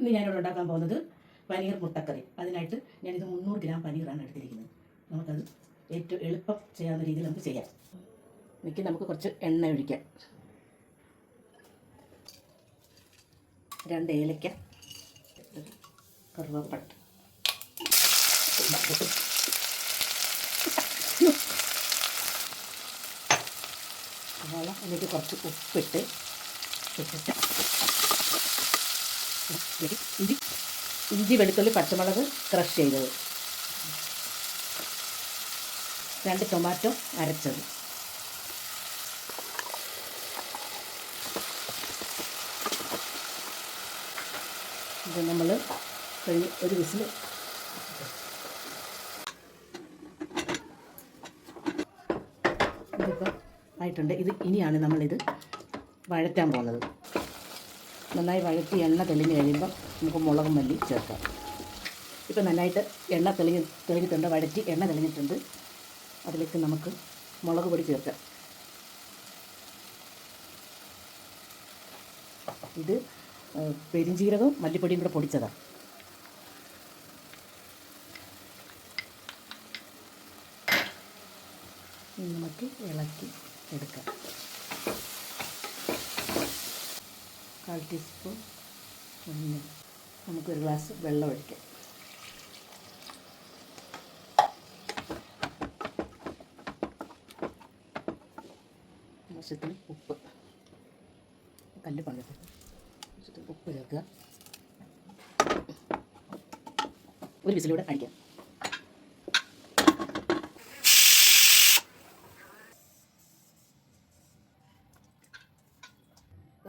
ഇന്ന് ഞാനിവിടെ ഉണ്ടാക്കാൻ പോകുന്നത് പനീർ മുട്ടക്കറി. അതിനായിട്ട് ഞാനിത് 300 ഗ്രാം പനീറാണ് എടുത്തിരിക്കുന്നത്. നമുക്കത് ഏറ്റവും എളുപ്പം ചെയ്യാവുന്ന രീതിയിൽ നമുക്ക് ചെയ്യാം. നമുക്ക് കുറച്ച് എണ്ണ ഒഴിക്കാം. 2 ഏലക്ക, കറുവപ്പട്ട, അതിലേക്ക് കുറച്ച് ഉപ്പിട്ട് ഇഞ്ചി വെളുത്തുള്ളി പച്ചമുളക് ക്രഷ് ചെയ്തത്, 2 ടൊമാറ്റോ അരച്ചത്, ഇത് നമ്മൾ ഒരു വിസിൽ ഇതിപ്പോൾ ആയിട്ടുണ്ട്. ഇനിയാണ് നമ്മളിത് വഴറ്റാൻ പോകുന്നത്. നന്നായി വഴറ്റി എണ്ണ തെളിഞ്ഞ് കഴിയുമ്പോൾ നമുക്ക് മുളകും മല്ലി ചേർക്കാം. ഇപ്പം നന്നായിട്ട് എണ്ണ തെളിഞ്ഞിട്ടുണ്ട്, വഴറ്റി എണ്ണ തെളിഞ്ഞിട്ടുണ്ട്. അതിലേക്ക് നമുക്ക് മുളക് പൊടി ചേർക്കാം. ഇത് പെരിഞ്ജീരകവും മല്ലിപ്പൊടിയും കൂടെ പൊടിച്ചതാണ്. നമുക്ക് ഇളക്കി എടുക്കാം. 1/4 ടീസ്പൂൺ മഞ്ഞൾ. നമുക്കൊരു ഗ്ലാസ് വെള്ളം ഒഴിക്കാം. ആവശ്യത്തിന് ഉപ്പ്, കല്ല് പങ്കെടുത്ത് ആവശ്യത്തിന് ഉപ്പ് ചേർക്കുക. ഒരു വിസിലൂടെ അടിക്കാം.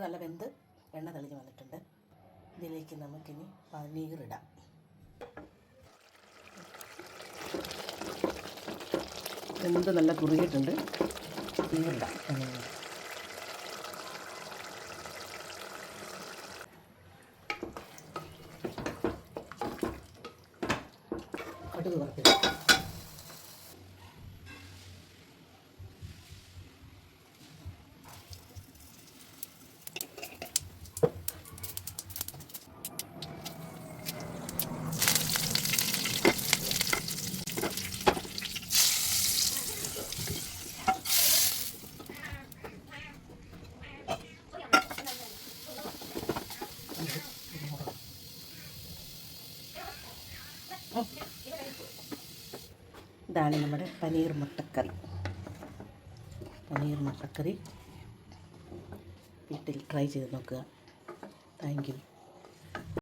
നല്ല വെന്ത് എണ്ണ തെളിഞ്ഞ് വന്നിട്ടുണ്ട്. ഇതിലേക്ക് നമുക്കിനി പനീർ ഇടാം. വെന്ത് നല്ല കുറുകിയിട്ടുണ്ട്. പനീറിടാം. കടുക് വറുത്തിടാം. ഇതാണ് നമ്മുടെ പനീർ മുട്ടക്കറി. വീട്ടിൽ ട്രൈ ചെയ്ത് നോക്കുക. Thank you.